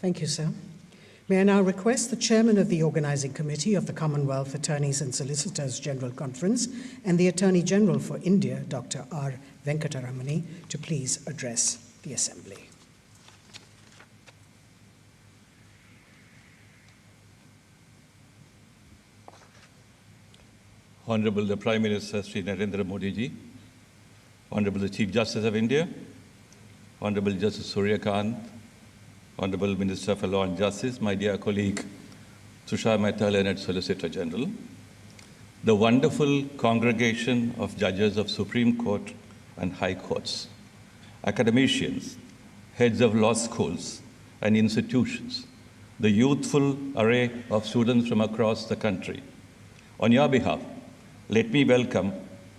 Thank you, sir. May I now request the Chairman of the Organising Committee of the Commonwealth Attorneys and Solicitors General Conference and the Attorney General for India, Dr. R. Venkataramani, to please address the Assembly. Honorable the Prime Minister Shri Narendra Modi ji, Honorable the Chief Justice of India, Honorable Justice Surya Kant, Honorable Minister for Law and Justice, my dear colleague Tushar Mehta, Learned Solicitor General, the wonderful congregation of judges of Supreme Court and High Courts, academicians, heads of law schools and institutions, the youthful array of students from across the country. On your behalf, let me welcome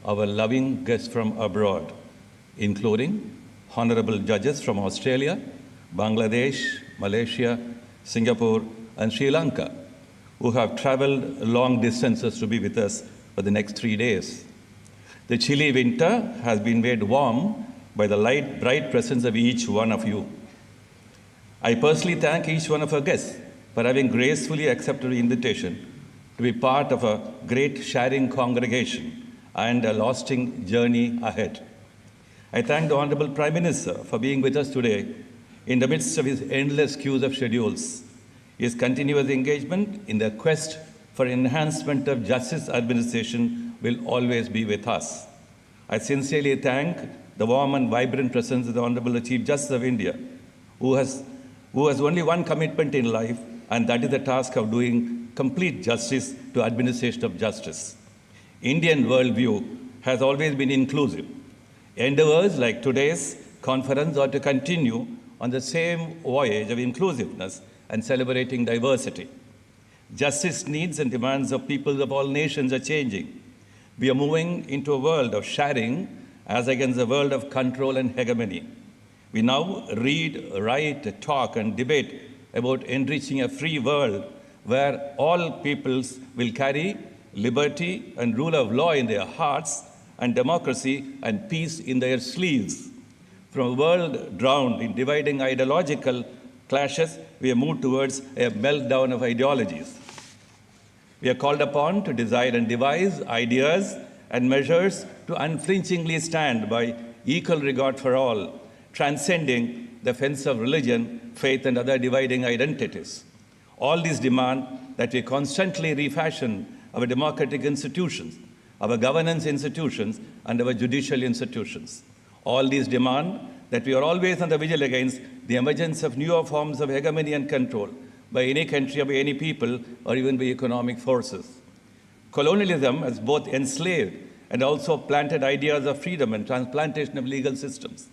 our loving guests from abroad, including honorable judges from Australia, Bangladesh, Malaysia, Singapore, and Sri Lanka, who have traveled long distances to be with us for the next 3 days. The chilly winter has been made warm by the bright presence of each one of you. I personally thank each one of our guests for having gracefully accepted the invitation to be part of a great sharing congregation and a lasting journey ahead. I thank the Honorable Prime Minister for being with us today in the midst of his endless queues of schedules. His continuous engagement in the quest for enhancement of justice administration will always be with us. I sincerely thank the warm and vibrant presence of the Honorable Chief Justice of India, who has only one commitment in life, and that is the task of doing complete justice to administration of justice. Indian worldview has always been inclusive. Endeavors like today's conference are to continue on the same voyage of inclusiveness and celebrating diversity. Justice needs and demands of peoples of all nations are changing. We are moving into a world of sharing as against a world of control and hegemony. We now read, write, talk, and debate about enriching a free world where all peoples will carry liberty and rule of law in their hearts and democracy and peace in their sleeves. From a world drowned in dividing ideological clashes, we have moved towards a meltdown of ideologies. We are called upon to design and devise ideas and measures to unflinchingly stand by equal regard for all, transcending the fence of religion, faith, and other dividing identities. All these demand that we constantly refashion our democratic institutions, our governance institutions, and our judicial institutions. All these demand that we are always on the vigil against the emergence of newer forms of hegemony and control by any country or by any people or even by economic forces. Colonialism has both enslaved and also planted ideas of freedom and transplantation of legal systems.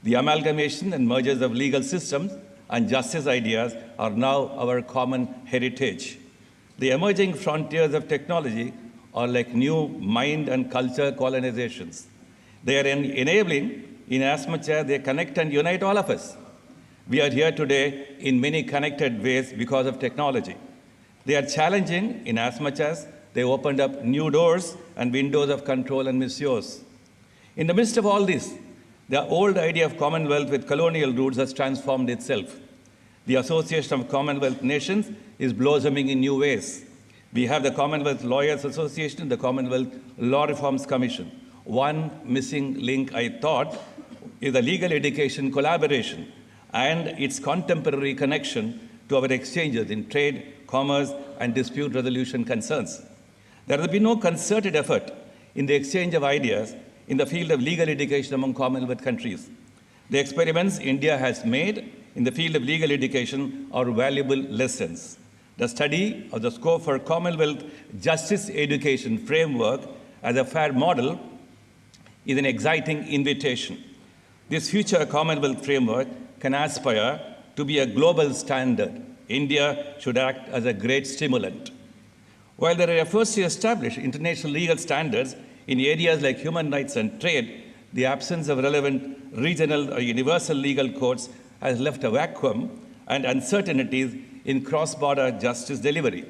The amalgamation and mergers of legal systems and justice ideas are now our common heritage. The emerging frontiers of technology are like new mind and culture colonizations. They are enabling in as much as they connect and unite all of us. We are here today in many connected ways because of technology. They are challenging in as much as they opened up new doors and windows of control and misuse. In the midst of all this, the old idea of Commonwealth with colonial roots has transformed itself. The Association of Commonwealth Nations is blossoming in new ways. We have the Commonwealth Lawyers Association and the Commonwealth Law Reforms Commission. One missing link, I thought, is the legal education collaboration and its contemporary connection to our exchanges in trade, commerce, and dispute resolution concerns. There has been no concerted effort in the exchange of ideas in the field of legal education among Commonwealth countries. The experiments India has made in the field of legal education are valuable lessons. The study of the scope for Commonwealth justice education framework as a fair model is an exciting invitation. This future Commonwealth framework can aspire to be a global standard. India should act as a great stimulant. While there are efforts to establish international legal standards in areas like human rights and trade, the absence of relevant regional or universal legal courts has left a vacuum and uncertainties in cross-border justice delivery,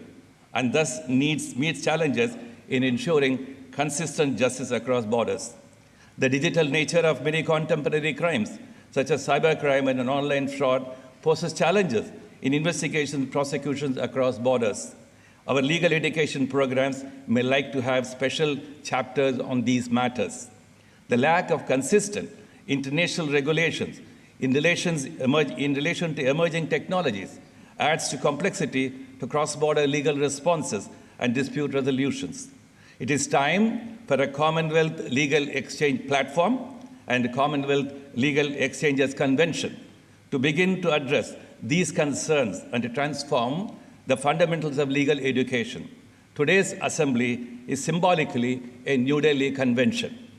and thus meets challenges in ensuring consistent justice across borders. The digital nature of many contemporary crimes, such as cybercrime and online fraud, poses challenges in investigations and prosecutions across borders. Our legal education programs may like to have special chapters on these matters. The lack of consistent international regulations in relation to emerging technologies adds to complexity to cross-border legal responses and dispute resolutions. It is time for a Commonwealth Legal Exchange Platform and a Commonwealth Legal Exchanges Convention to begin to address these concerns and to transform the fundamentals of legal education. Today's assembly is symbolically a New Delhi convention.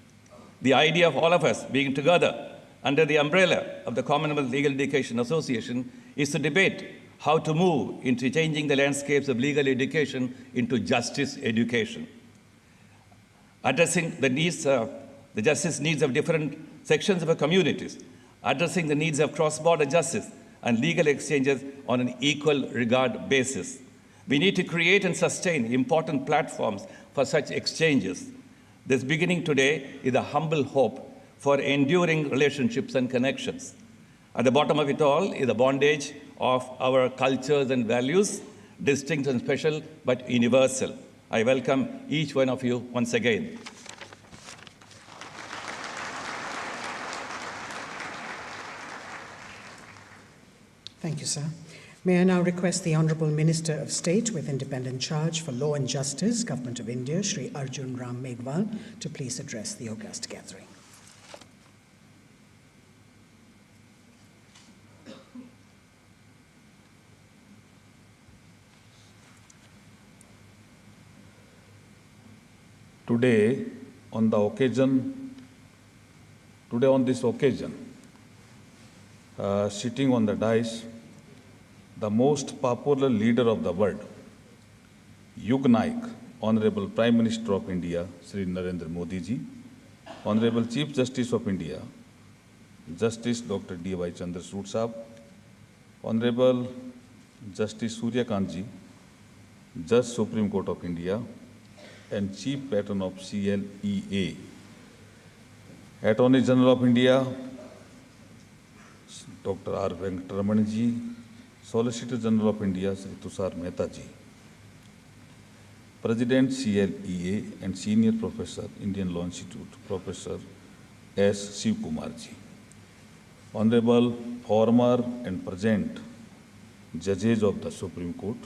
The idea of all of us being together under the umbrella of the Commonwealth Legal Education Association is to debate how to move into changing the landscapes of legal education into justice education. Addressing the needs, the justice needs of different sections of our communities, addressing the needs of cross-border justice and legal exchanges on an equal regard basis. We need to create and sustain important platforms for such exchanges. This beginning today is a humble hope for enduring relationships and connections. At the bottom of it all is the bondage of our cultures and values, distinct and special, but universal. I welcome each one of you once again. Thank you, sir. May I now request the Honourable Minister of State with Independent Charge for Law and Justice, Government of India, Shri Arjun Ram Meghwal, to please address the august gathering. Today, on this occasion, sitting on the dais, the most popular leader of the world, Yug Naik, Honorable Prime Minister of India, Shri Narendra Modi ji, Honorable Chief Justice of India, Justice Dr. D.Y. Chandrachud Sahab, Honorable Justice Surya Kant ji, Judge Supreme Court of India, and Chief Patron of CLEA, Attorney General of India, Dr. R. Venkataraman ji, Solicitor General of India, Sri Tushar Mehta ji, President CLEA and Senior Professor, Indian Law Institute, Professor S. Shiv Kumar ji, Honorable former and present judges of the Supreme Court,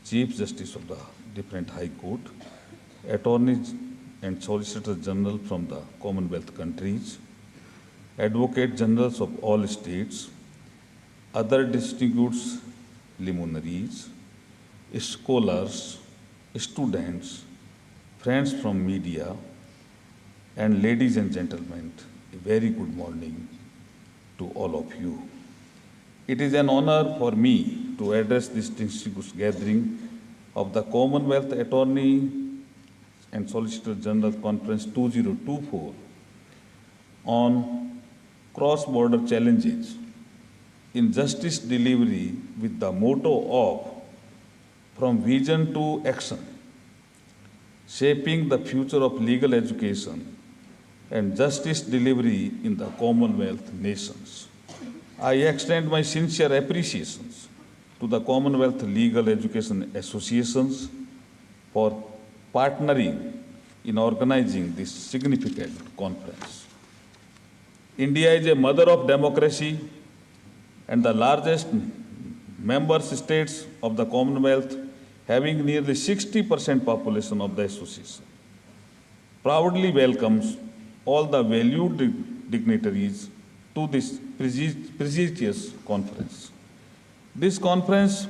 Chief Justice of the different High Court, Attorneys and Solicitor General from the Commonwealth countries, Advocate Generals of all states, other distinguished luminaries, scholars, students, friends from media, and ladies and gentlemen, a very good morning to all of you. It is an honor for me to address this distinguished gathering of the Commonwealth Attorney and Solicitor General Conference 2024 on cross-border challenges in justice delivery with the motto of From Vision to Action, Shaping the Future of Legal Education and Justice Delivery in the Commonwealth Nations. I extend my sincere appreciations to the Commonwealth Legal Education Associations for partnering in organizing this significant conference. India is a mother of democracy and the largest member states of the Commonwealth, having nearly 60% population of the association, proudly welcomes all the valued dignitaries to this prestigious conference. This conference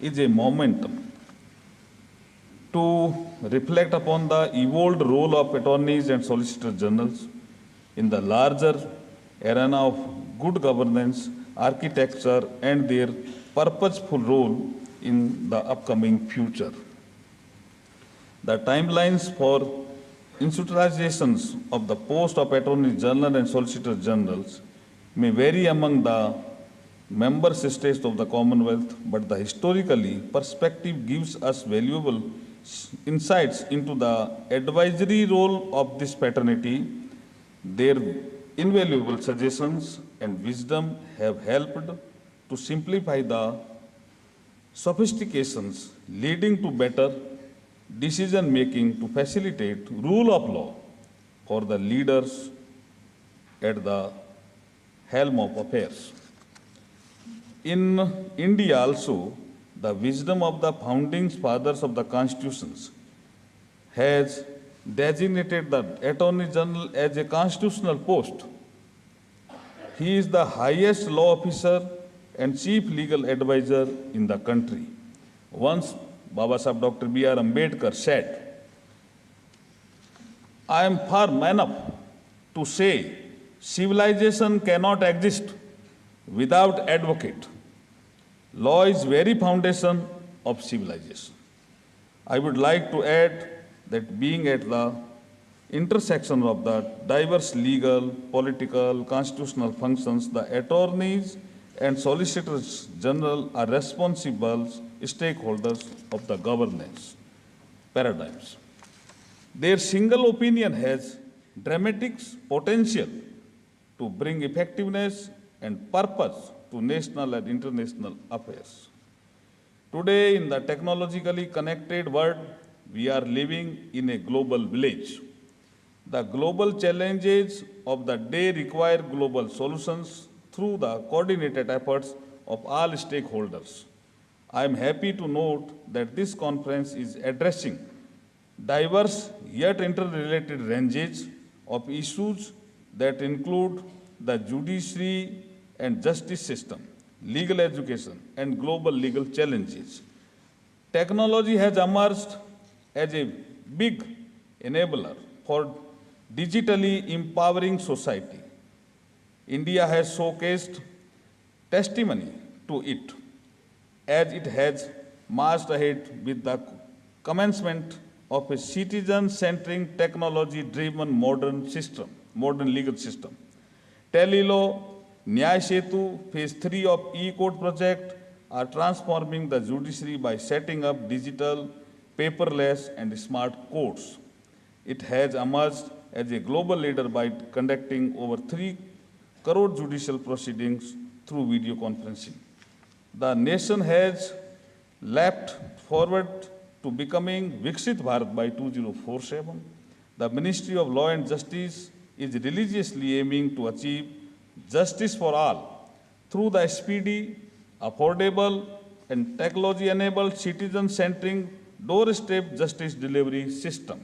is a momentum to reflect upon the evolved role of attorneys and solicitor generals in the larger arena of good governance, architecture, and their purposeful role in the upcoming future. The timelines for institutionalizations of the post of Attorney General and Solicitor Generals may vary among the member states of the Commonwealth, but the historically perspective gives us valuable insights into the advisory role of this fraternity. Their invaluable suggestions and wisdom have helped to simplify the sophistications leading to better decision making to facilitate rule of law for the leaders at the helm of affairs. In India also, the wisdom of the founding fathers of the constitutions has designated the Attorney General as a constitutional post. He is the highest law officer and chief legal advisor in the country. Once Baba Sahib Dr. B.R. Ambedkar said, I am firm enough to say civilization cannot exist without advocate. Law is very foundation of civilization. I would like to add that being at the intersection of the diverse legal, political, constitutional functions, the attorneys and solicitors general are responsible stakeholders of the governance paradigms. Their single opinion has dramatic potential to bring effectiveness and purpose to national and international affairs. Today, in the technologically connected world, we are living in a global village. The global challenges of the day require global solutions through the coordinated efforts of all stakeholders. I am happy to note that this conference is addressing diverse yet interrelated ranges of issues that include the judiciary and justice system, legal education, and global legal challenges. Technology has emerged as a big enabler for digitally empowering society. India has showcased testimony to it as it has marched ahead with the commencement of a citizen-centering, technology-driven modern legal system. Telelaw, Nyay Setu, Phase 3 of E-Code project are transforming the judiciary by setting up digital, paperless, and smart courts. It has emerged as a global leader by conducting over 3 crore judicial proceedings through video conferencing. The nation has leapt forward to becoming Viksit Bharat by 2047. The Ministry of Law and Justice is religiously aiming to achieve justice for all through the speedy, affordable, and technology-enabled citizen-centering doorstep justice delivery system.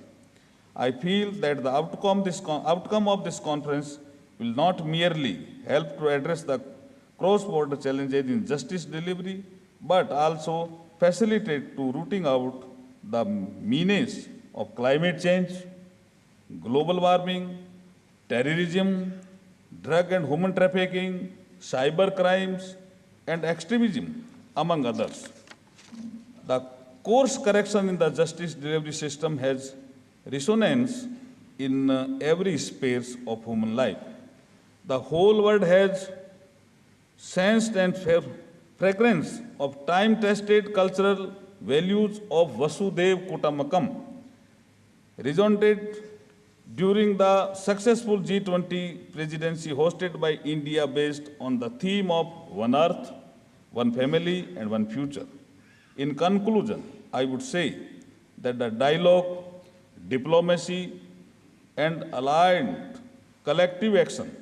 I feel that the outcome of this conference will not merely help to address the cross-border challenges in justice delivery, but also facilitate to rooting out the menace of climate change, global warming, terrorism, drug and human trafficking, cyber crimes, and extremism, among others. The course correction in the justice delivery system has resonance in every space of human life. The whole world has sensed and fragrance of time-tested cultural values of Vasudev Kutumbakam, resonated during the successful G20 presidency hosted by India based on the theme of One Earth, One Family, and One Future. In conclusion, I would say that the dialogue, diplomacy, and aligned collective action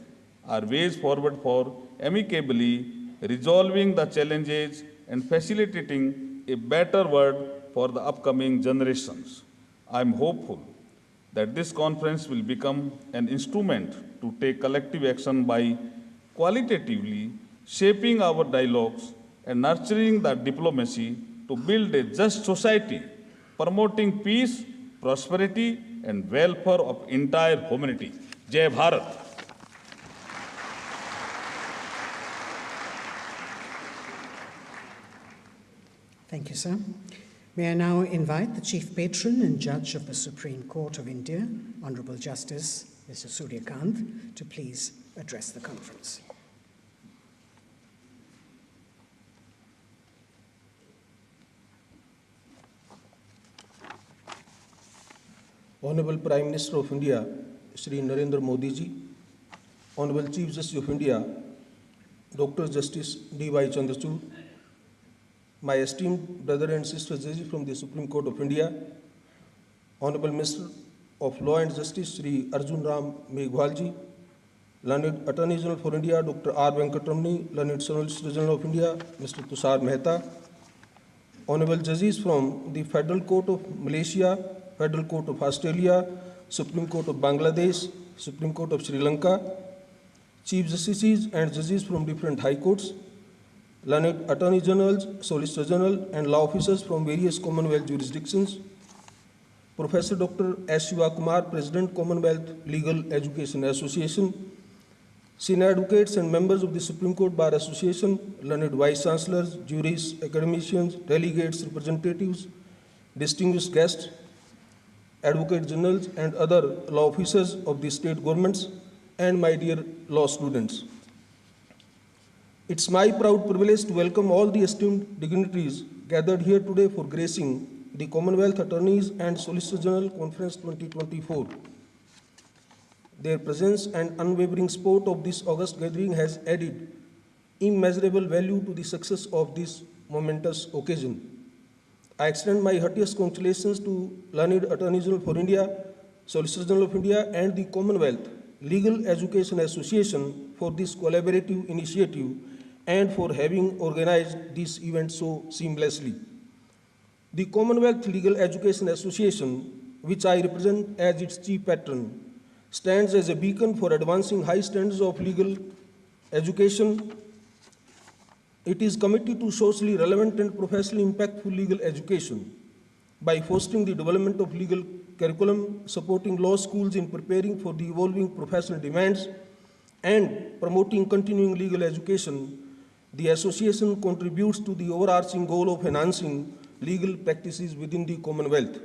are ways forward for amicably resolving the challenges and facilitating a better world for the upcoming generations. I am hopeful that this conference will become an instrument to take collective action by qualitatively shaping our dialogues and nurturing the diplomacy to build a just society, promoting peace, prosperity, and welfare of entire humanity. Jai Bharat. Thank you, sir. May I now invite the Chief Patron and Judge of the Supreme Court of India, Honorable Justice Mr. Surya Kant, to please address the conference. Honorable Prime Minister of India, Shri Narendra Modi ji, Honorable Chief Justice of India, Dr. Justice D.Y. Chandrachud, my esteemed brother and sister judges from the Supreme Court of India, Honorable Minister of Law and Justice Shri Arjun Ram Meghwalji, Learned Attorney General for India Dr. R. Venkataramani, Learned Solicitor General of India Mr. Tushar Mehta, Honorable Judges from the Federal Court of Malaysia, Federal Court of Australia, Supreme Court of Bangladesh, Supreme Court of Sri Lanka, Chief Justices and Judges from different High Courts, Learned Attorney Generals, Solicitor General and Law Officers from various Commonwealth jurisdictions, Professor Dr. S. Shiva Kumar, President, Commonwealth Legal Education Association, senior advocates and members of the Supreme Court Bar Association, learned Vice Chancellors, juries, academicians, delegates, representatives, distinguished guests, Advocate Generals and other law officers of the state governments, and my dear law students. It's my proud privilege to welcome all the esteemed dignitaries gathered here today for gracing the Commonwealth Attorneys and Solicitor General Conference 2024. Their presence and unwavering support of this august gathering has added immeasurable value to the success of this momentous occasion. I extend my heartiest congratulations to Learned Attorney General for India, Solicitor General of India, and the Commonwealth Legal Education Association for this collaborative initiative and for having organized this event so seamlessly. The Commonwealth Legal Education Association, which I represent as its chief patron, stands as a beacon for advancing high standards of legal education. It is committed to socially relevant and professionally impactful legal education by fostering the development of legal curriculum, supporting law schools in preparing for the evolving professional demands, and promoting continuing legal education. The association contributes to the overarching goal of enhancing legal practices within the Commonwealth.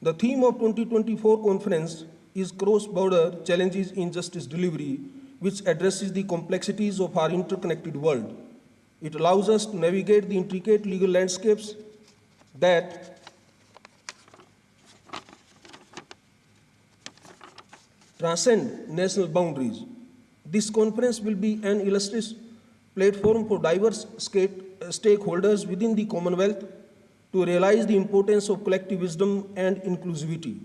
The theme of 2024 conference is cross-border challenges in justice delivery, which addresses the complexities of our interconnected world. It allows us to navigate the intricate legal landscapes that transcend national boundaries. This conference will be an illustrious platform for diverse stakeholders within the Commonwealth to realize the importance of collective wisdom and inclusivity.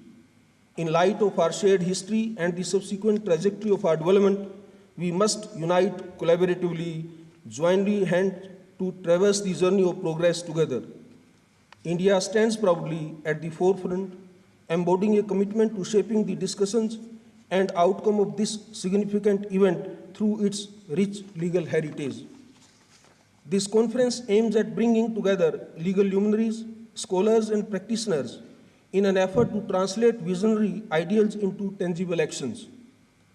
In light of our shared history and the subsequent trajectory of our development, we must unite collaboratively, jointly hand to traverse the journey of progress together. India stands proudly at the forefront, embodying a commitment to shaping the discussions and outcome of this significant event through its rich legal heritage. This conference aims at bringing together legal luminaries, scholars, and practitioners in an effort to translate visionary ideals into tangible actions.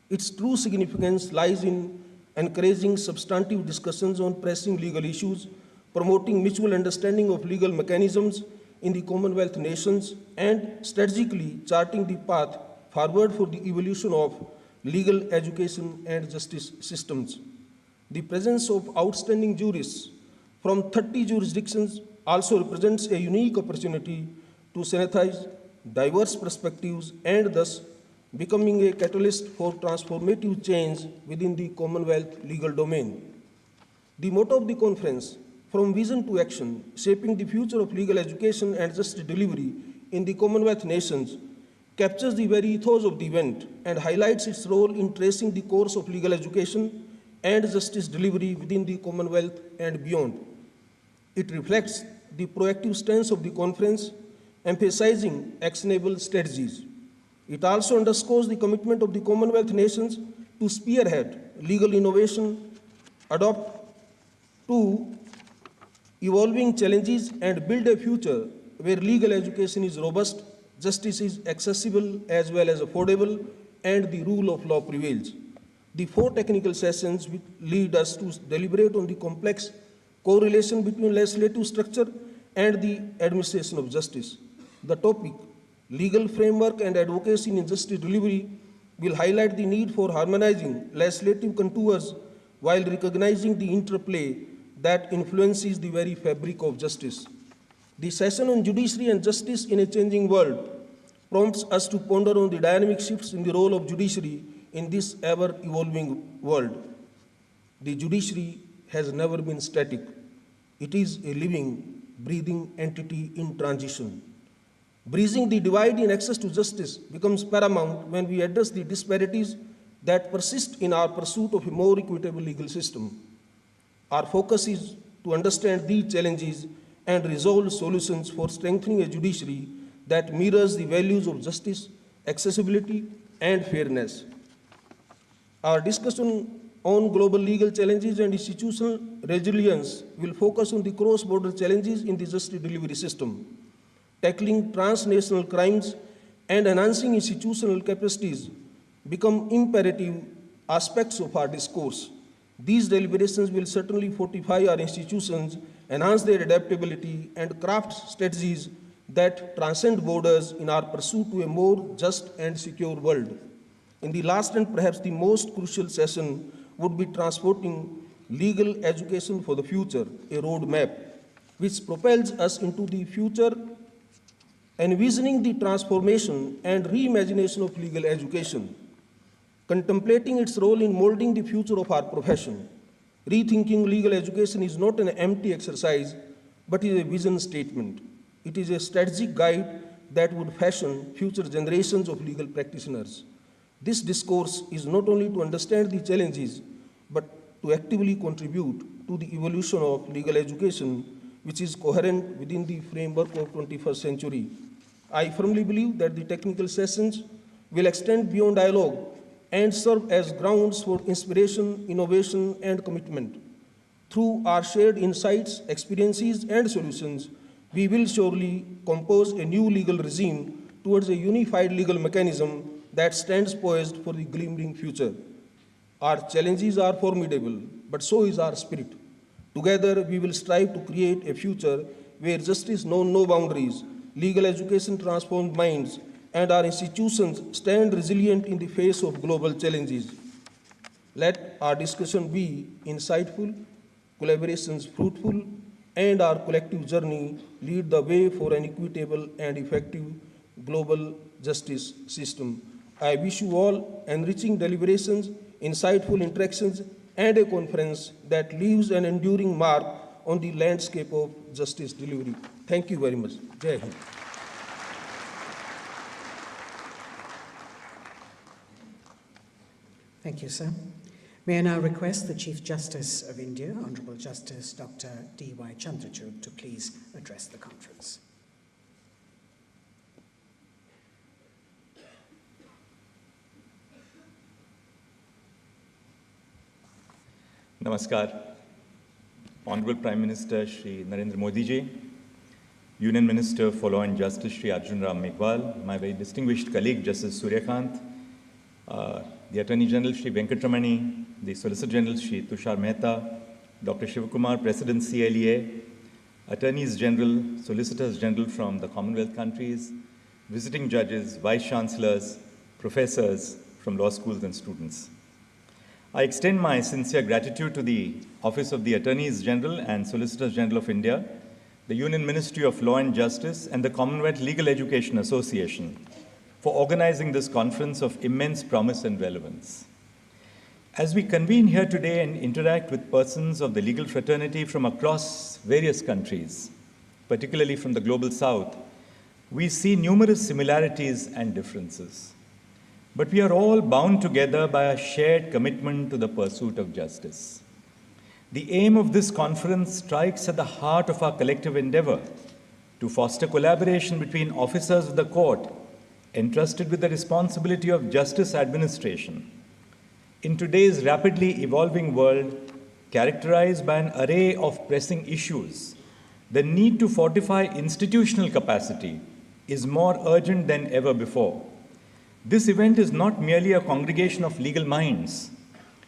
Its true significance lies in encouraging substantive discussions on pressing legal issues, promoting mutual understanding of legal mechanisms in the Commonwealth nations, and strategically charting the path forward for the evolution of legal education and justice systems. The presence of outstanding jurists from 30 jurisdictions also represents a unique opportunity to synthesize diverse perspectives and thus becoming a catalyst for transformative change within the Commonwealth legal domain. The motto of the conference, "From Vision to Action, Shaping the Future of Legal Education and Justice Delivery in the Commonwealth Nations," captures the very ethos of the event and highlights its role in tracing the course of legal education and justice delivery within the Commonwealth and beyond. It reflects the proactive stance of the conference, emphasizing actionable strategies. It also underscores the commitment of the Commonwealth nations to spearhead legal innovation, adapt to evolving challenges, and build a future where legal education is robust, justice is accessible as well as affordable, and the rule of law prevails. The 4 technical sessions will lead us to deliberate on the complex correlation between legislative structure and the administration of justice. The topic, Legal Framework and Advocacy in Justice Delivery, will highlight the need for harmonizing legislative contours while recognizing the interplay that influences the very fabric of justice. The session on Judiciary and Justice in a Changing World prompts us to ponder on the dynamic shifts in the role of judiciary in this ever-evolving world. The judiciary has never been static. It is a living, breathing entity in transition. Bridging the divide in access to justice becomes paramount when we address the disparities that persist in our pursuit of a more equitable legal system. Our focus is to understand these challenges and resolve solutions for strengthening a judiciary that mirrors the values of justice, accessibility, and fairness. Our discussion on global legal challenges and institutional resilience will focus on the cross-border challenges in the justice delivery system. Tackling transnational crimes and enhancing institutional capacities become imperative aspects of our discourse. These deliberations will certainly fortify our institutions, enhance their adaptability, and craft strategies that transcend borders in our pursuit to a more just and secure world. In the last and perhaps the most crucial session would be transporting legal education for the future, a roadmap which propels us into the future, envisioning the transformation and reimagination of legal education, contemplating its role in molding the future of our profession. Rethinking legal education is not an empty exercise, but is a vision statement. It is a strategic guide that would fashion future generations of legal practitioners. This discourse is not only to understand the challenges, but to actively contribute to the evolution of legal education, which is coherent within the framework of 21st century. I firmly believe that the technical sessions will extend beyond dialogue and serve as grounds for inspiration, innovation, and commitment. Through our shared insights, experiences, and solutions, we will surely compose a new legal regime towards a unified legal mechanism that stands poised for the glimmering future. Our challenges are formidable, but so is our spirit. Together, we will strive to create a future where justice knows no boundaries, legal education transforms minds, and our institutions stand resilient in the face of global challenges. Let our discussion be insightful, collaborations fruitful, and our collective journey lead the way for an equitable and effective global justice system. I wish you all enriching deliberations, insightful interactions, and a conference that leaves an enduring mark on the landscape of justice delivery. Thank you very much. Jai Hind. Thank you, sir. May I now request the Chief Justice of India, Honourable Justice Dr. D.Y. Chandrachud, to please address the conference. Namaskar. Honorable Prime Minister Shri Narendra Modi ji, Union Minister for Law and Justice Shri Arjun Ram Meghwal, my very distinguished colleague Justice Suryakant, the Attorney General Shri Venkatramani, the Solicitor General Shri Tushar Mehta, Dr. Shivakumar, President CLEA, Attorneys General, Solicitors General from the Commonwealth countries, visiting judges, Vice Chancellors, professors from law schools and students. I extend my sincere gratitude to the Office of the Attorneys General and Solicitors General of India, the Union Ministry of Law and Justice, and the Commonwealth Legal Education Association for organizing this conference of immense promise and relevance. As we convene here today and interact with persons of the legal fraternity from across various countries, particularly from the global south, we see numerous similarities and differences. But we are all bound together by a shared commitment to the pursuit of justice. The aim of this conference strikes at the heart of our collective endeavor to foster collaboration between officers of the court entrusted with the responsibility of justice administration. In today's rapidly evolving world, characterized by an array of pressing issues, the need to fortify institutional capacity is more urgent than ever before. This event is not merely a congregation of legal minds.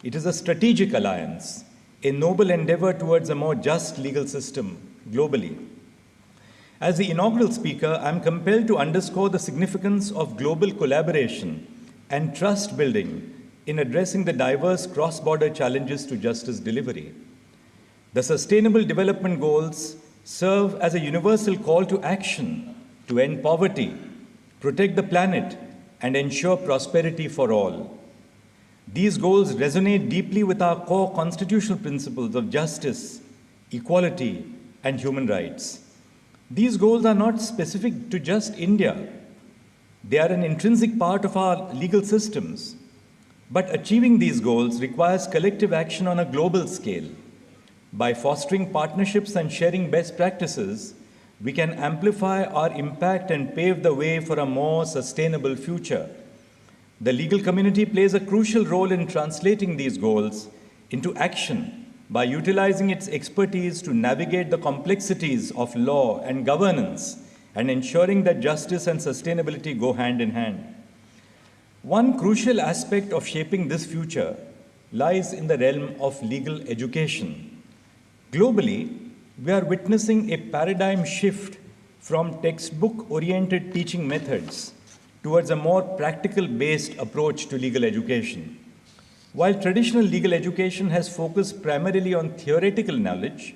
It is a strategic alliance, a noble endeavor towards a more just legal system globally. As the inaugural speaker, I am compelled to underscore the significance of global collaboration and trust building in addressing the diverse cross-border challenges to justice delivery. The Sustainable Development Goals serve as a universal call to action to end poverty, protect the planet, and ensure prosperity for all. These goals resonate deeply with our core constitutional principles of justice, equality, and human rights. These goals are not specific to just India. They are an intrinsic part of our legal systems. But achieving these goals requires collective action on a global scale. By fostering partnerships and sharing best practices, we can amplify our impact and pave the way for a more sustainable future. The legal community plays a crucial role in translating these goals into action by utilizing its expertise to navigate the complexities of law and governance and ensuring that justice and sustainability go hand in hand. One crucial aspect of shaping this future lies in the realm of legal education. Globally, we are witnessing a paradigm shift from textbook-oriented teaching methods towards a more practical-based approach to legal education. While traditional legal education has focused primarily on theoretical knowledge,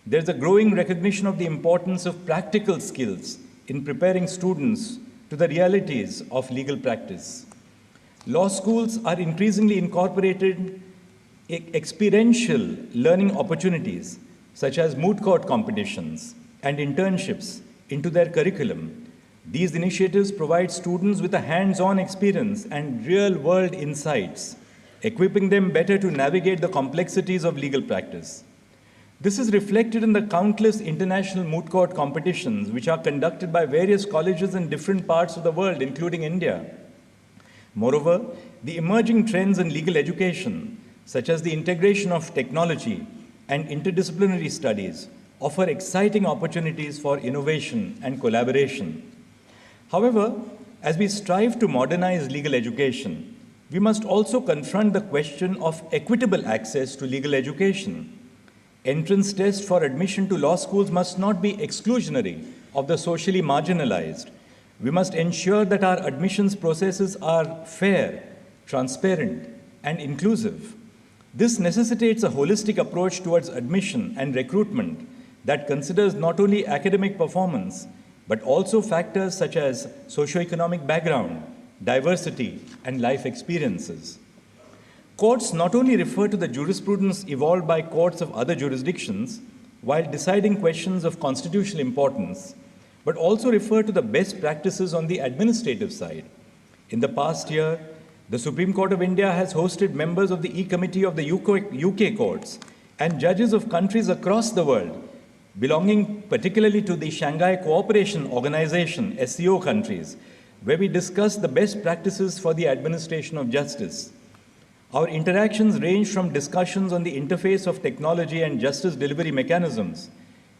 there is a growing recognition of the importance of practical skills in preparing students to the realities of legal practice. Law schools are increasingly incorporated experiential learning opportunities such as moot court competitions and internships into their curriculum. These initiatives provide students with a hands-on experience and real-world insights, equipping them better to navigate the complexities of legal practice. This is reflected in the countless international moot court competitions which are conducted by various colleges in different parts of the world, including India. Moreover, the emerging trends in legal education, such as the integration of technology and interdisciplinary studies, offer exciting opportunities for innovation and collaboration. However, as we strive to modernize legal education, we must also confront the question of equitable access to legal education. Entrance tests for admission to law schools must not be exclusionary of the socially marginalized. We must ensure that our admissions processes are fair, transparent, and inclusive. This necessitates a holistic approach towards admission and recruitment that considers not only academic performance, but also factors such as socioeconomic background, diversity, and life experiences. Courts not only refer to the jurisprudence evolved by courts of other jurisdictions while deciding questions of constitutional importance, but also refer to the best practices on the administrative side. In the past year, the Supreme Court of India has hosted members of the E-Committee of the UK courts and judges of countries across the world, belonging particularly to the Shanghai Cooperation Organization, SCO countries, where we discuss the best practices for the administration of justice. Our interactions range from discussions on the interface of technology and justice delivery mechanisms,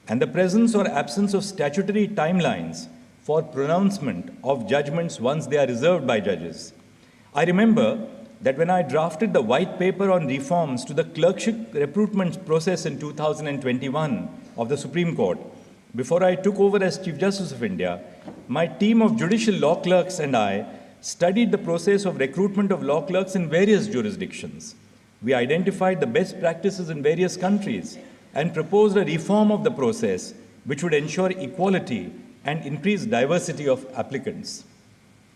and the presence or absence of statutory timelines for pronouncement of judgments once they are reserved by judges. I remember that when I drafted the white paper on reforms to the clerkship recruitment process in 2021 of the Supreme Court, before I took over as Chief Justice of India, my team of judicial law clerks and I studied the process of recruitment of law clerks in various jurisdictions. We identified the best practices in various countries and proposed a reform of the process which would ensure equality and increase diversity of applicants.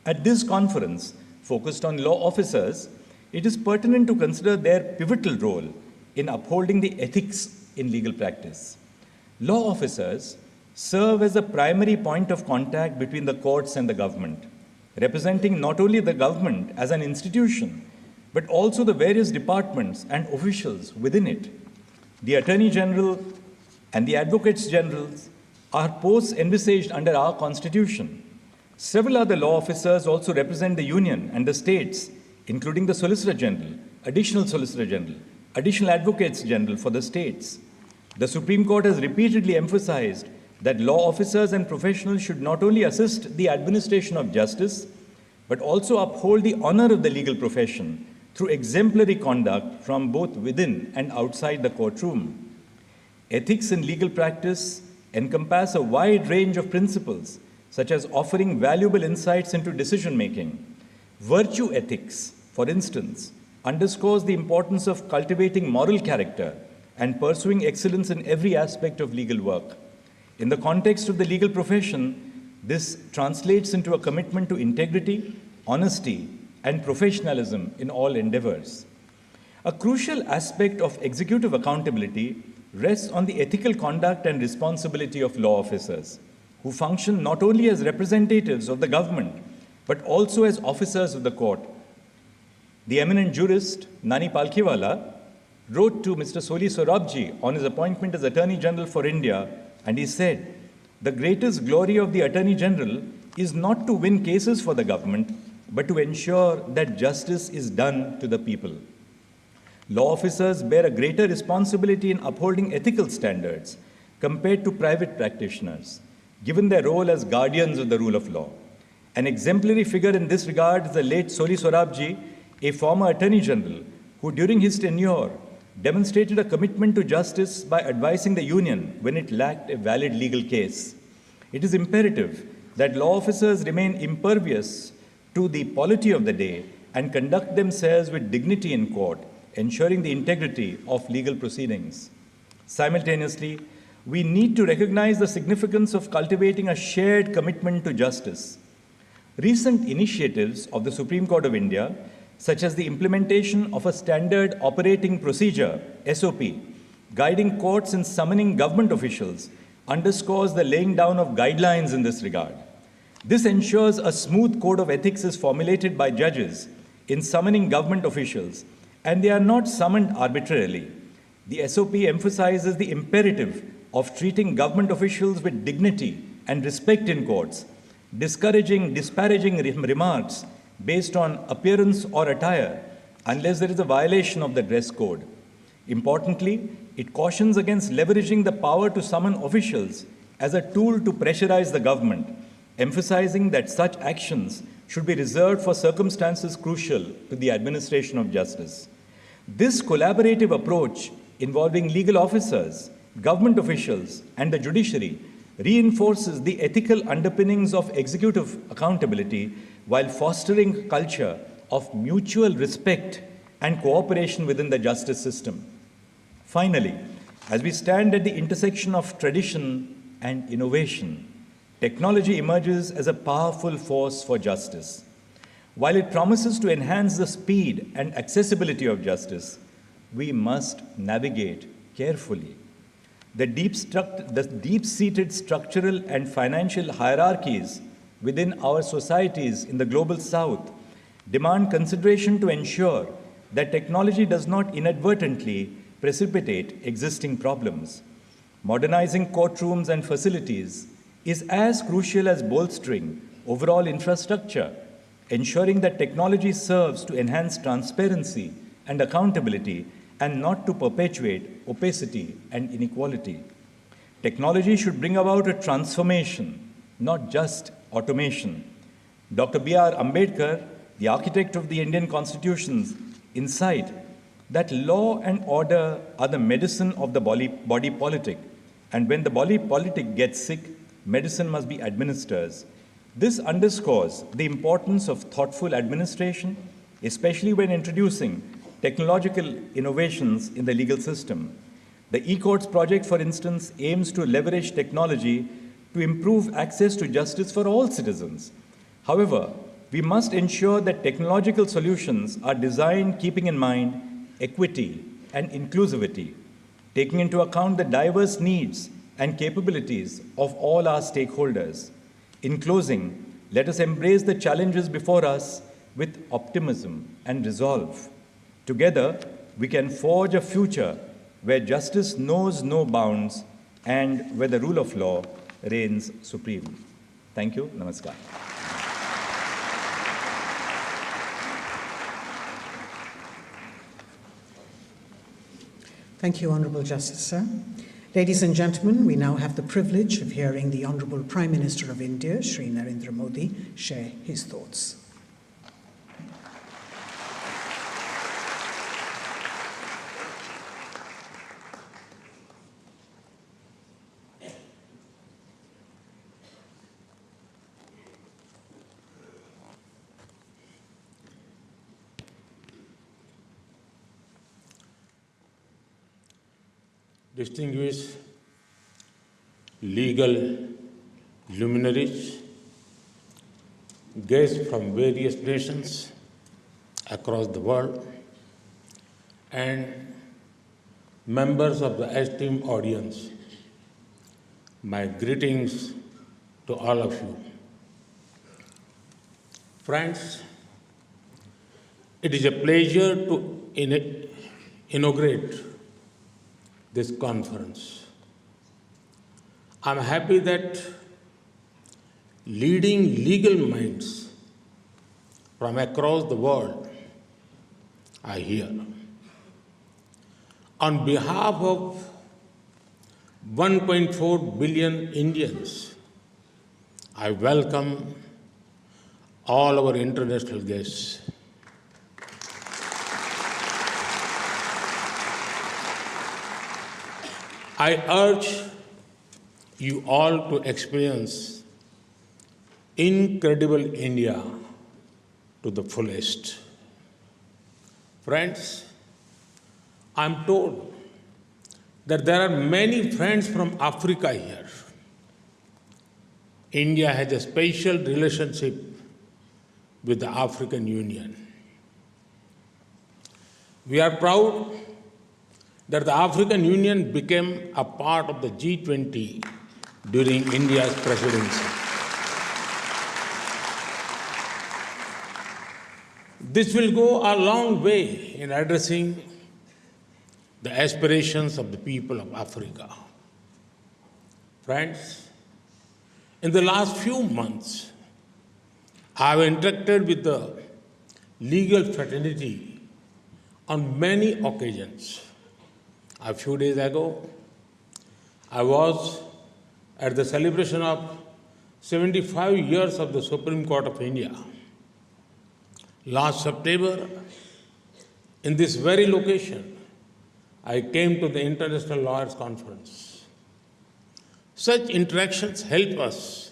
At this conference, focused on law officers, it is pertinent to consider their pivotal role in upholding the ethics in legal practice. Law officers serve as a primary point of contact between the courts and the government, representing not only the government as an institution, but also the various departments and officials within it. The Attorney General and the Advocates General are posts envisaged under our Constitution. Several other law officers also represent the Union and the states, including the Solicitor General, Additional Solicitor General, Additional Advocates General for the states. The Supreme Court has repeatedly emphasized that law officers and professionals should not only assist the administration of justice, but also uphold the honor of the legal profession through exemplary conduct from both within and outside the courtroom. Ethics in legal practice encompass a wide range of principles, such as offering valuable insights into decision-making. Virtue ethics, for instance, underscores the importance of cultivating moral character and pursuing excellence in every aspect of legal work. In the context of the legal profession, this translates into a commitment to integrity, honesty, and professionalism in all endeavors. A crucial aspect of executive accountability rests on the ethical conduct and responsibility of law officers, who function not only as representatives of the government, but also as officers of the court. The eminent jurist, Nani Palkhiwala, wrote to Mr. Soli Sorabji on his appointment as Attorney General for India, and he said, "The greatest glory of the Attorney General is not to win cases for the government, but to ensure that justice is done to the people." Law officers bear a greater responsibility in upholding ethical standards compared to private practitioners, given their role as guardians of the rule of law. An exemplary figure in this regard is the late Soli Sorabji, a former Attorney General, who during his tenure demonstrated a commitment to justice by advising the Union when it lacked a valid legal case. It is imperative that law officers remain impervious to the polity of the day and conduct themselves with dignity in court, ensuring the integrity of legal proceedings. Simultaneously, we need to recognize the significance of cultivating a shared commitment to justice. Recent initiatives of the Supreme Court of India, such as the implementation of a standard operating procedure, SOP, guiding courts in summoning government officials, underscores the laying down of guidelines in this regard. This ensures a smooth code of ethics is formulated by judges in summoning government officials, and they are not summoned arbitrarily. The SOP emphasizes the imperative of treating government officials with dignity and respect in courts, discouraging disparaging remarks based on appearance or attire unless there is a violation of the dress code. Importantly, it cautions against leveraging the power to summon officials as a tool to pressurize the government, emphasizing that such actions should be reserved for circumstances crucial to the administration of justice. This collaborative approach involving legal officers, government officials, and the judiciary reinforces the ethical underpinnings of executive accountability while fostering a culture of mutual respect and cooperation within the justice system. Finally, as we stand at the intersection of tradition and innovation, technology emerges as a powerful force for justice. While it promises to enhance the speed and accessibility of justice, we must navigate carefully. The deep-seated structural and financial hierarchies within our societies in the global south demand consideration to ensure that technology does not inadvertently precipitate existing problems. Modernizing courtrooms and facilities is as crucial as bolstering overall infrastructure, ensuring that technology serves to enhance transparency and accountability and not to perpetuate opacity and inequality. Technology should bring about a transformation, not just automation. Dr. B.R. Ambedkar, the architect of the Indian Constitution's insight that law and order are the medicine of the body politic, and when the body politic gets sick, medicine must be administered. This underscores the importance of thoughtful administration, especially when introducing technological innovations in the legal system. The e-courts project, for instance, aims to leverage technology to improve access to justice for all citizens. However, we must ensure that technological solutions are designed keeping in mind equity and inclusivity, taking into account the diverse needs and capabilities of all our stakeholders. In closing, let us embrace the challenges before us with optimism and resolve. Together, we can forge a future where justice knows no bounds and where the rule of law reigns supreme. Thank you. Namaskar. Thank you, Honourable Justice, sir. Ladies and gentlemen, we now have the privilege of hearing the Honourable Prime Minister of India, Shri Narendra Modi, share his thoughts. Distinguished legal luminaries, guests from various nations, across the world, and members of the esteemed audience, my greetings to all of you. Friends, it is a pleasure to inaugurate this conference. I'm happy that leading legal minds from across the world are here. On behalf of 1.4 billion Indians, I welcome all our international guests. I urge you all to experience incredible India to the fullest. Friends, I'm told that there are many friends from Africa here. India has a special relationship with the African Union. We are proud that the African Union became a part of the G20 during India's presidency. This will go a long way in addressing the aspirations of the people of Africa. Friends, in the last few months, I have interacted with the legal fraternity on many occasions. A few days ago, I was at the celebration of 75 years of the Supreme Court of India. Last September, in this very location, I came to the International Lawyers Conference. Such interactions help us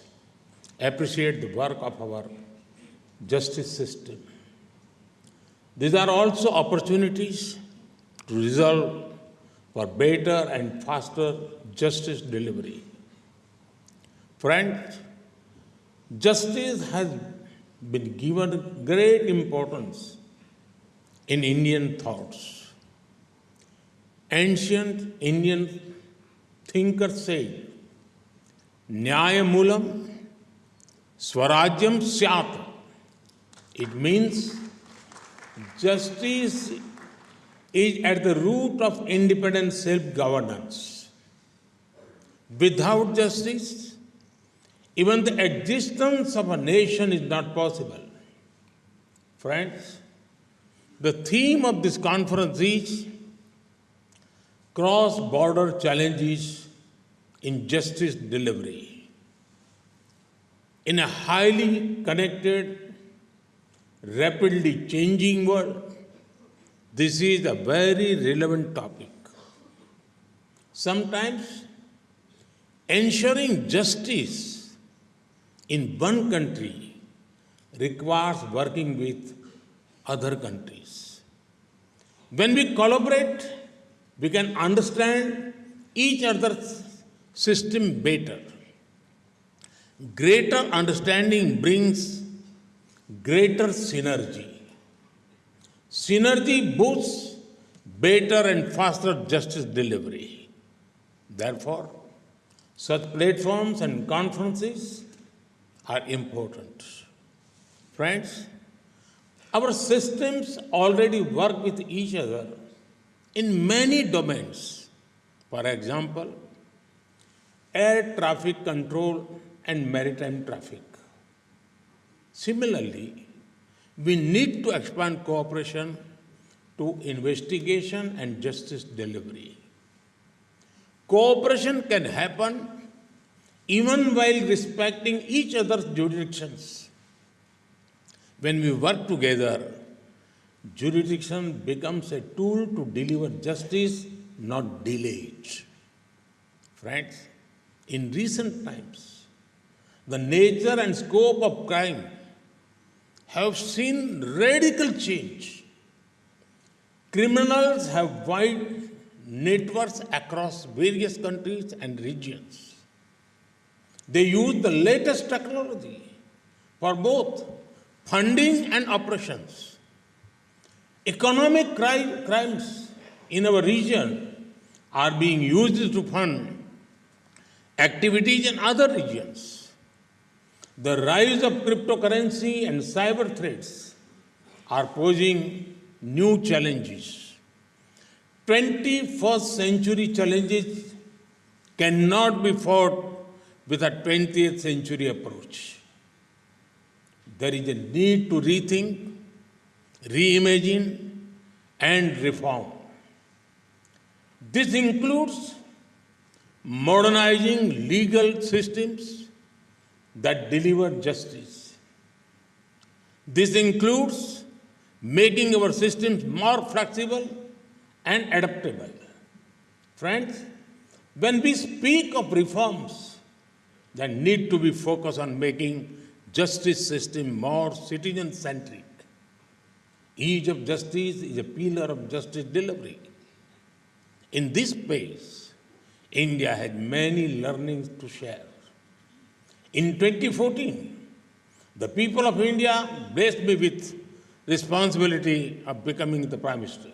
appreciate the work of our justice system. These are also opportunities to resolve for better and faster justice delivery. Friends, justice has been given great importance in Indian thoughts. Ancient Indian thinkers said, Nyayamulam Swarajyam Syat. It means justice is at the root of independent self-governance. Without justice, even the existence of a nation is not possible. Friends, the theme of this conference is cross-border challenges in justice delivery. In a highly connected, rapidly changing world, this is a very relevant topic. Sometimes, ensuring justice in one country requires working with other countries. When we collaborate, we can understand each other's system better. Greater understanding brings greater synergy. Synergy boosts better and faster justice delivery. Therefore, such platforms and conferences are important. Friends, our systems already work with each other in many domains. For example, air traffic control and maritime traffic. Similarly, we need to expand cooperation to investigation and justice delivery. Cooperation can happen even while respecting each other's jurisdictions. When we work together, jurisdiction becomes a tool to deliver justice, not delay it. Friends, in recent times, the nature and scope of crime have seen radical change. Criminals have wide networks across various countries and regions. They use the latest technology for both funding and operations. Economic crimes in our region are being used to fund activities in other regions. The rise of cryptocurrency and cyber threats are posing new challenges. 21st century challenges cannot be fought with a 20th century approach. There is a need to rethink, reimagine, and reform. This includes modernizing legal systems that deliver justice. This includes making our systems more flexible and adaptable. Friends, when we speak of reforms that need to be focused on making justice system more citizen-centric, ease of justice is a pillar of justice delivery. In this space, India has many learnings to share. In 2014, the people of India blessed me with responsibility of becoming the Prime Minister.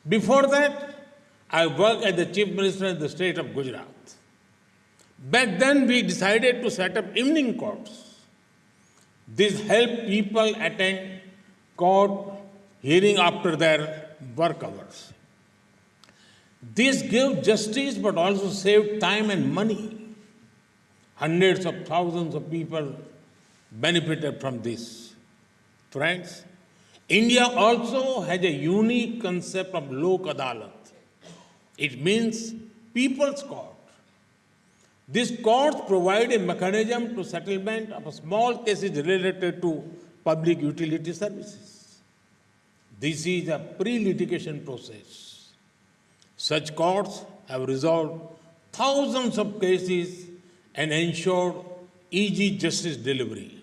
Before that, I worked as the Chief Minister in the state of Gujarat. Back then, we decided to set up evening courts. This helped people attend court hearing after their work hours. This gave justice but also saved time and money. Hundreds of thousands of people benefited from this. Friends, India also has a unique concept of Lok Adalat. It means people's court. These courts provide a mechanism to settlement of small cases related to public utility services. This is a pre-litigation process. Such courts have resolved thousands of cases and ensured easy justice delivery.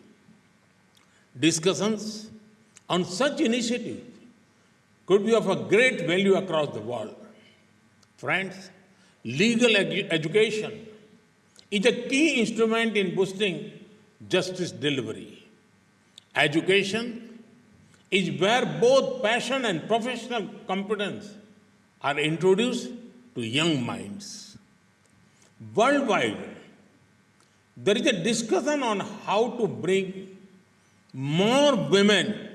Discussions on such initiatives could be of a great value across the world. Friends, legal education is a key instrument in boosting justice delivery. Education is where both passion and professional competence are introduced to young minds. Worldwide, there is a discussion on how to bring more women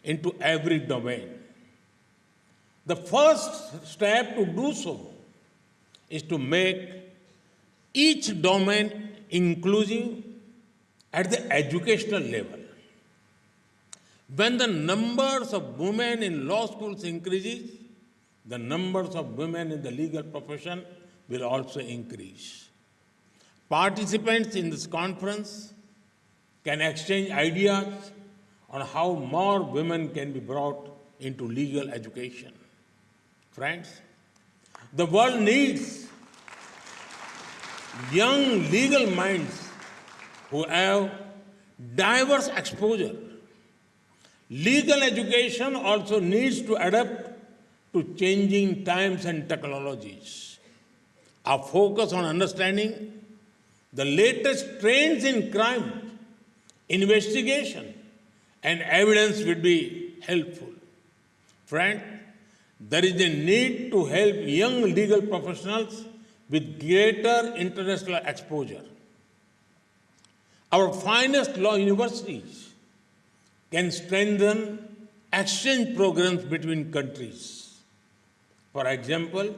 into every domain. The first step to do so is to make each domain inclusive at the educational level. When the numbers of women in law schools increases, the numbers of women in the legal profession will also increase. Participants in this conference can exchange ideas on how more women can be brought into legal education. Friends, the world needs young legal minds who have diverse exposure. Legal education also needs to adapt to changing times and technologies. Our focus on understanding the latest trends in crime, investigation, and evidence will be helpful. Friend, there is a need to help young legal professionals with greater international exposure. Our finest law universities can strengthen exchange programs between countries. For example,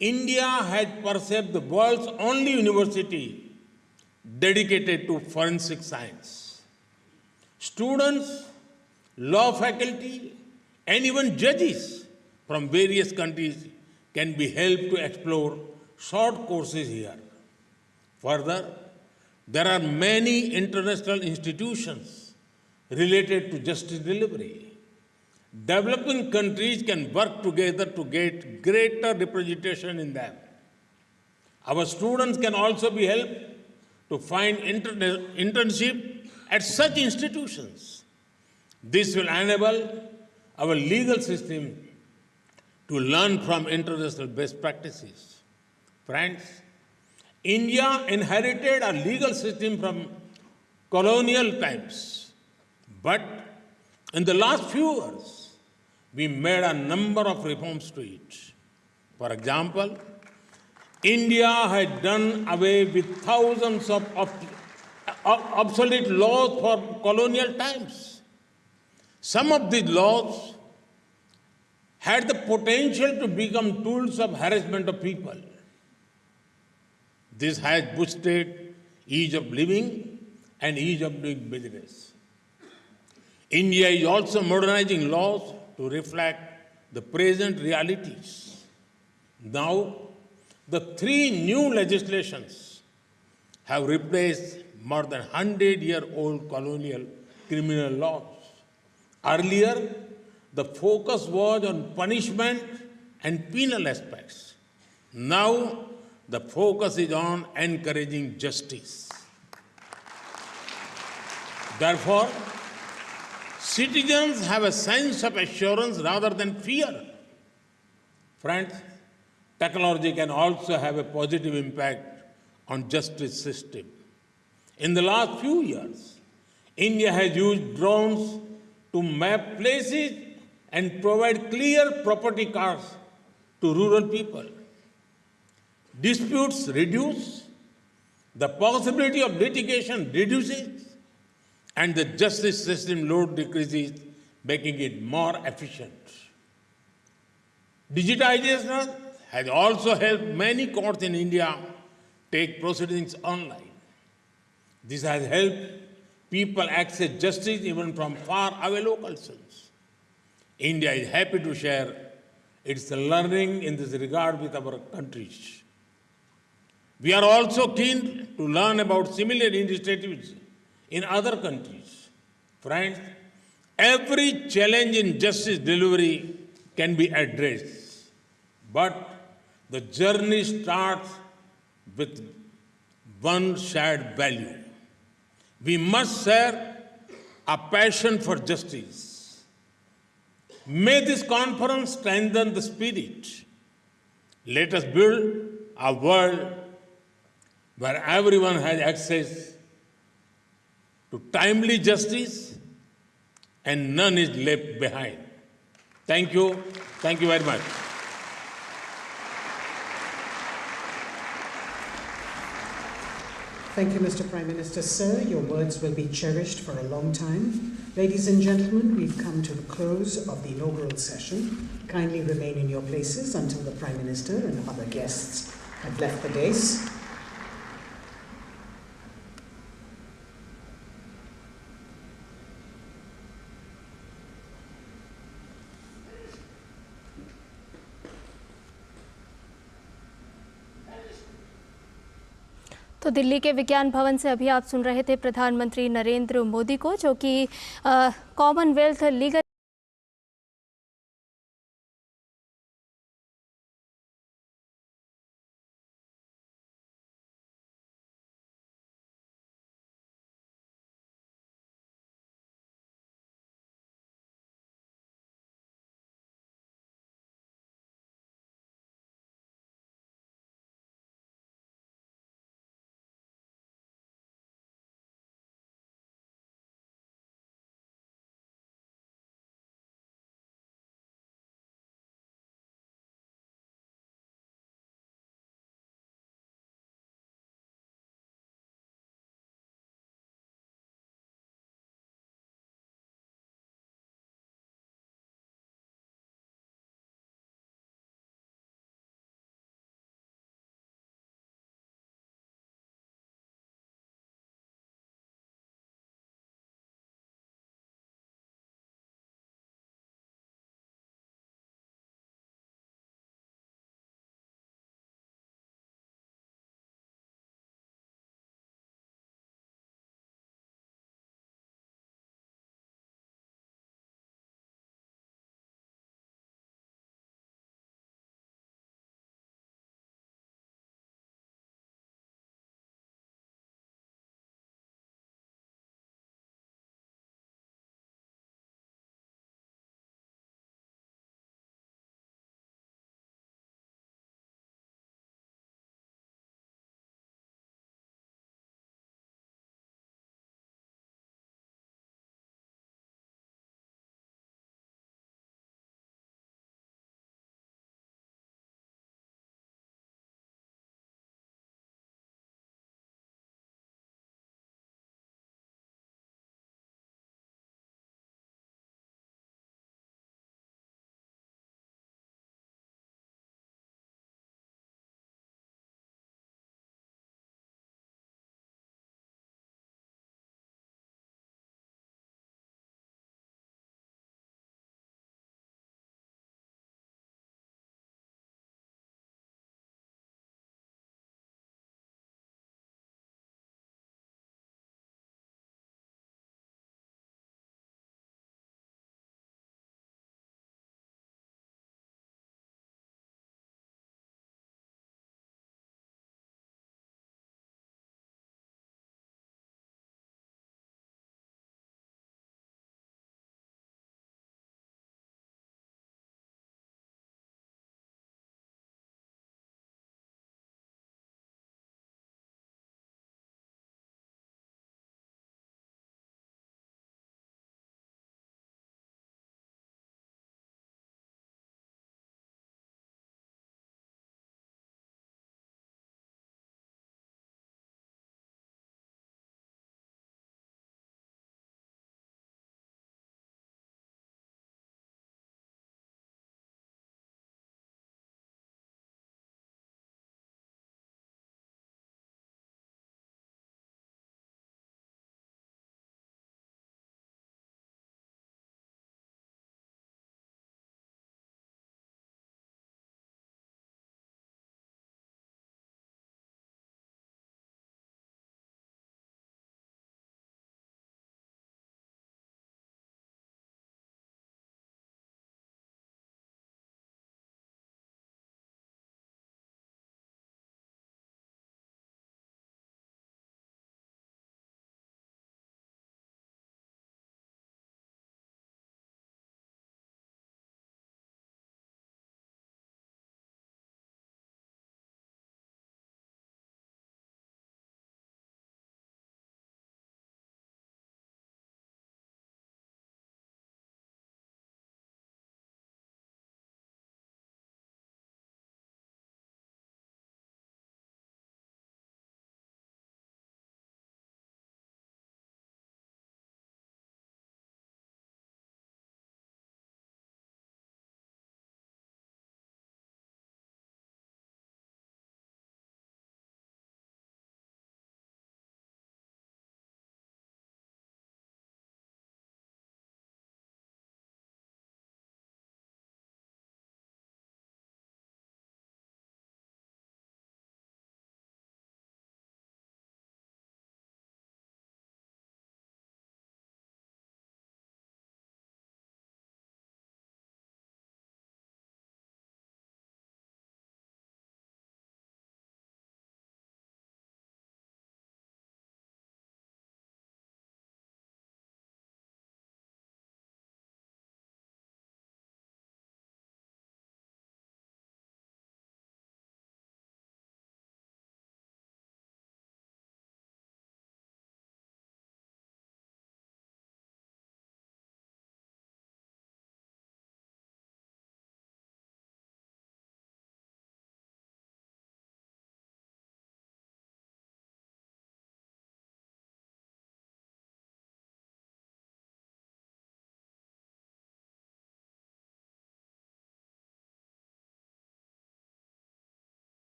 India has perceived the world's only university dedicated to forensic science. Students, law faculty, and even judges from various countries can be helped to explore short courses here. Further, there are many international institutions related to justice delivery. Developing countries can work together to get greater representation in them. Our students can also be helped to find internship at such institutions. This will enable our legal system to learn from international best practices. Friends, India inherited a legal system from colonial times, but in the last few years, we made a number of reforms to it. For example, India had done away with thousands of obsolete laws for colonial times. Some of these laws had the potential to become tools of harassment of people. This has boosted ease of living and ease of doing business. India is also modernizing laws to reflect the present realities. Now, the 3 new legislations have replaced more than 100-year-old colonial criminal laws. Earlier, the focus was on punishment and penal aspects. Now, the focus is on encouraging justice. Therefore, citizens have a sense of assurance rather than fear. Friends, technology can also have a positive impact on justice system. In the last few years, India has used drones to map places and provide clear property cards to rural people. Disputes reduce, the possibility of litigation reduces, and the justice system load decreases, making it more efficient. Digitization has also helped many courts in India take proceedings online. This has helped people access justice even from far-away locations. India is happy to share its learning in this regard with our countries. We are also keen to learn about similar initiatives in other countries. Friends, every challenge in justice delivery can be addressed, but the journey starts with one shared value. We must share a passion for justice. May this conference strengthen the spirit. Let us build a world where everyone has access to timely justice and none is left behind. Thank you. Thank you very much. Thank you, Mr. Prime Minister. Sir, your words will be cherished for a long time. Ladies and gentlemen, we've come to the close of the inaugural session. Kindly remain in your places until the Prime Minister and other guests have left the dais. तो दिल्ली के विज्ञान भवन से अभी आप सुन रहे थे प्रधानमंत्री नरेंद्र मोदी को, जो कि कॉमनवेल्थ लीगल